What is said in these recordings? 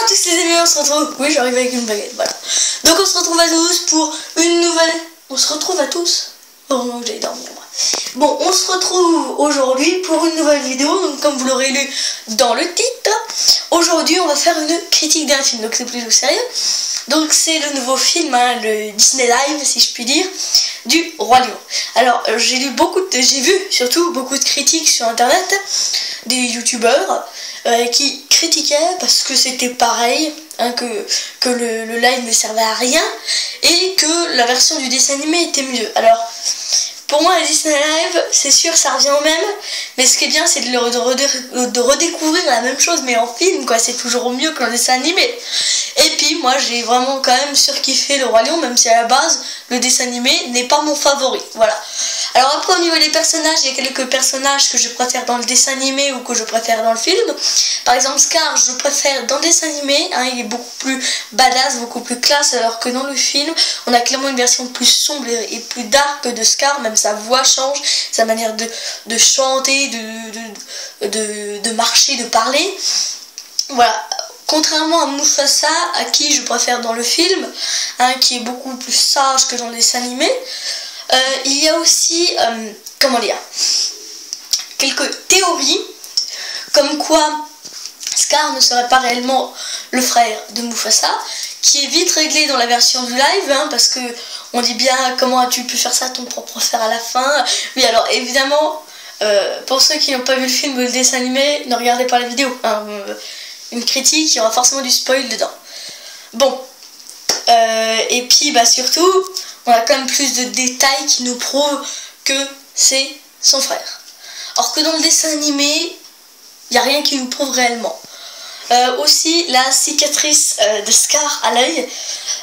tous les amis, on se retrouve. Oui, j'arrive avec une baguette, voilà. Donc on se retrouve à tous pour une nouvelle. On se retrouve à tous. Heureusement que j'allais dormir, moi. Bon, on se retrouve aujourd'hui pour une nouvelle vidéo. Donc, comme vous l'aurez lu dans le titre, aujourd'hui on va faire une critique d'un film. Donc c'est plutôt sérieux. Donc c'est le nouveau film, hein, le Disney Live, si je puis dire, du Roi Lion. Alors j'ai vu surtout beaucoup de critiques sur internet, des youtubeurs qui critiquaient parce que c'était pareil, hein, que le live ne servait à rien et que la version du dessin animé était mieux. Alors pour moi, le Disney Live, c'est sûr, ça revient au même, mais ce qui est bien, c'est de redécouvrir la même chose, mais en film, quoi. C'est toujours mieux que le dessin animé. Et puis, moi, j'ai vraiment quand même surkiffé le Roi Lion, même si à la base, le dessin animé n'est pas mon favori. Voilà. Alors après, au niveau des personnages, il y a quelques personnages que je préfère dans le dessin animé ou que je préfère dans le film. Par exemple, Scar, je le préfère dans le dessin animé, hein, il est beaucoup plus badass, beaucoup plus classe, alors que dans le film, on a clairement une version plus sombre et plus dark de Scar, même sa voix change, sa manière de chanter, de marcher, de parler. Voilà. Contrairement à Mufasa, à qui je préfère dans le film, hein, qui est beaucoup plus sage que dans le dessin animé, il y a aussi, comment dire, quelques théories, comme quoi Scar ne serait pas réellement le frère de Mufasa, qui est vite réglé dans la version du live, hein, parce que on dit bien comment as-tu pu faire ça à ton propre frère à la fin. Oui, alors évidemment, pour ceux qui n'ont pas vu le film ou le dessin animé, ne regardez pas la vidéo, hein, une critique, il y aura forcément du spoil dedans. Bon, et puis bah surtout, on a quand même plus de détails qui nous prouvent que c'est son frère. Or que dans le dessin animé, il n'y a rien qui nous prouve réellement. Aussi la cicatrice de Scar à l'œil,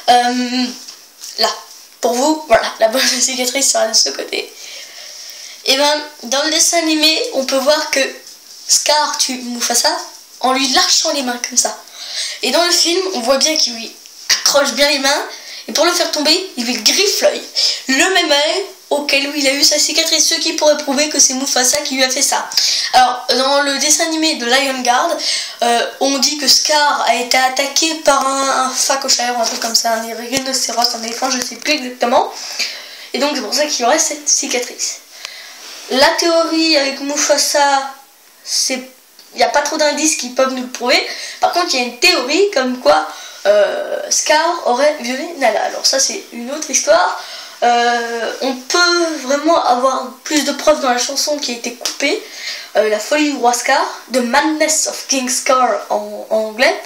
là, pour vous, voilà, la bonne cicatrice sera de ce côté. Et ben, dans le dessin animé, on peut voir que Scar tue Mufasa en lui lâchant les mains comme ça. Et dans le film, on voit bien qu'il lui accroche bien les mains, et pour le faire tomber, il lui griffe l'œil. Le même œil auquel il a eu sa cicatrice, ce qui pourrait prouver que c'est Mufasa qui lui a fait ça. Alors, dans le dessin animé de Lion Guard, on dit que Scar a été attaqué par un phacochère, ou un truc comme ça, un rhinocéros, un éléphant, je sais plus exactement. Et donc c'est pour ça qu'il aurait cette cicatrice. La théorie avec Mufasa, il n'y a pas trop d'indices qui peuvent nous le prouver. Par contre, il y a une théorie comme quoi Scar aurait violé Nala. Alors ça, c'est une autre histoire. On peut vraiment avoir plus de preuves dans la chanson qui a été coupée, La folie du roi Scar, The Madness of King Scar en anglais.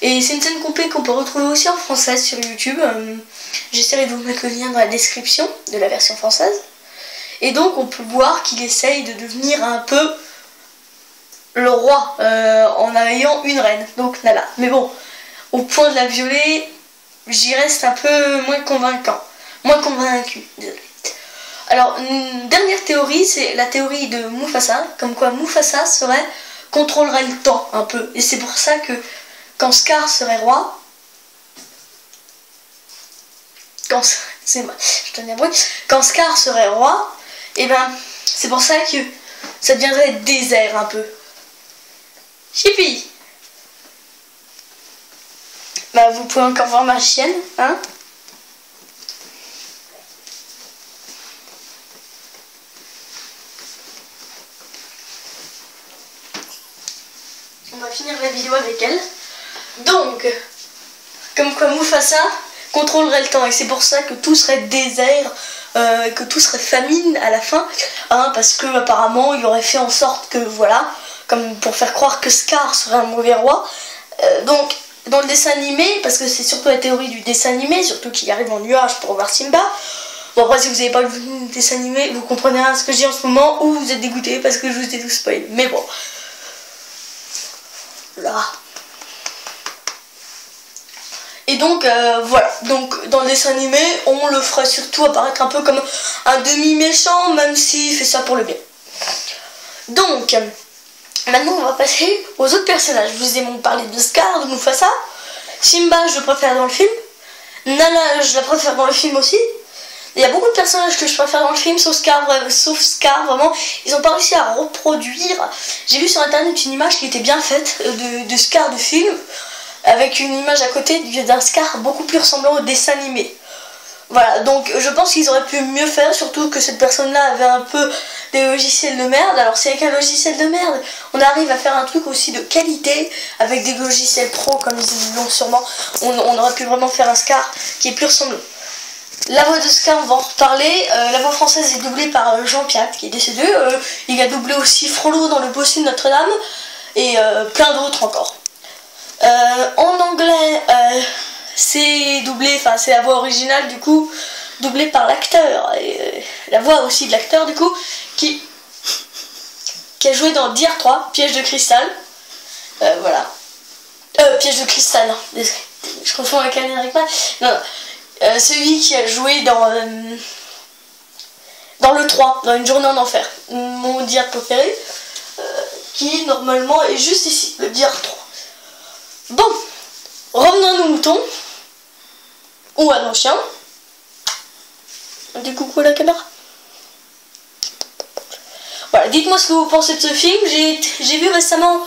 Et c'est une scène coupée qu'on peut retrouver aussi en français sur YouTube. J'essaierai de vous mettre le lien dans la description de la version française. Et donc on peut voir qu'il essaye de devenir un peu le roi en ayant une reine, donc Nala. Mais bon, au point de la violer, j'y reste un peu moins convaincu, désolé. Alors, une dernière théorie, c'est la théorie de Mufasa, comme quoi Mufasa contrôlerait le temps un peu. Et c'est pour ça que quand Scar serait roi, quand Scar serait roi, et ben c'est pour ça que ça deviendrait désert un peu. Chippy. Bah vous pouvez encore voir ma chienne, hein. On va finir la vidéo avec elle. Donc, comme quoi Mufasa contrôlerait le temps, et c'est pour ça que tout serait désert, que tout serait famine à la fin, hein, parce que apparemment il aurait fait en sorte que, voilà, comme pour faire croire que Scar serait un mauvais roi. Donc, dans le dessin animé, parce que c'est surtout la théorie du dessin animé, surtout qu'il arrive en nuage pour voir Simba. Bon, après, si vous n'avez pas le dessin animé, vous comprenez rien à ce que je dis en ce moment, ou vous êtes dégoûté parce que je vous ai tout spoil. Mais bon. Là. Et donc, voilà. Donc, dans le dessin animé, on le ferait surtout apparaître un peu comme un demi-méchant, même s'il fait ça pour le bien. Donc, maintenant, on va passer aux autres personnages. Je vous ai parlé de Scar, de Mufasa. Simba, je le préfère dans le film. Nala, je la préfère dans le film aussi. Il y a beaucoup de personnages que je préfère dans le film, sauf Scar, vraiment. Ils n'ont pas réussi à reproduire. J'ai vu sur internet une image qui était bien faite de Scar du film. avec une image à côté d'un Scar beaucoup plus ressemblant au dessin animé. Voilà, donc je pense qu'ils auraient pu mieux faire, surtout que cette personne-là avait un peu des logiciels de merde. Alors si avec un logiciel de merde, on arrive à faire un truc aussi de qualité, avec des logiciels pro comme ils l'ont sûrement, on aurait pu vraiment faire un Scar qui est plus ressemblant. La voix de Scar, on va en reparler. La voix française est doublée par Jean Piat, qui est décédé. Il a doublé aussi Frollo dans Le Bossu de Notre-Dame, et plein d'autres encore. En anglais, c'est doublé, enfin c'est la voix originale du coup, doublée par l'acteur, et la voix aussi de l'acteur du coup, qui a joué dans Dier 3, Piège de cristal, voilà, Piège de cristal, non, désolé, je confonds avec Alan Rickman, non, celui qui a joué dans le 3, dans Une journée en enfer, mon Dier préféré, qui normalement est juste ici, le Dier 3. Bon, revenons à nos moutons. Ou à nos chiens. On dit coucou à la caméra. Voilà, dites-moi ce que vous pensez de ce film. J'ai vu récemment,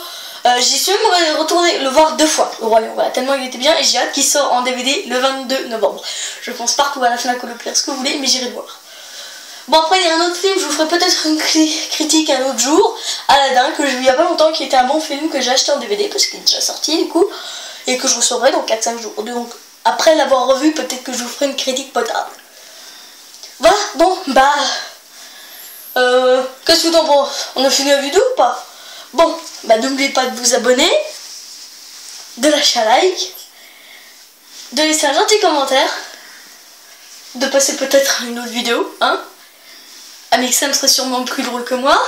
j'y suis même retourné le voir 2 fois au Royaume. Voilà, tellement il était bien, et j'ai hâte qu'il sort en DVD le 22 novembre. Je pense partout à la Fnac ou le Leclerc, ce que vous voulez, mais j'irai le voir. Bon, après il y a un autre film, je vous ferai peut-être une critique un autre jour, Aladdin, que j'ai vu il y a pas longtemps, qui était un bon film que j'ai acheté en DVD parce qu'il est déjà sorti du coup, et que je recevrai dans 4-5 jours. Donc après l'avoir revu, peut-être que je vous ferai une critique potable. Voilà, bon, bah... qu'est-ce que t'en penses? On a fini la vidéo ou pas? Bon, bah n'oubliez pas de vous abonner, de lâcher un like, de laisser un gentil commentaire, de passer peut-être à une autre vidéo, hein. Amixem serait sûrement plus drôle que moi.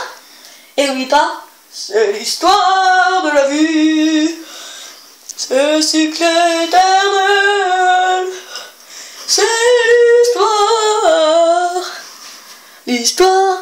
Et n'oublie pas, c'est l'histoire de la vie. C'est cycle éternel. C'est l'histoire. L'histoire.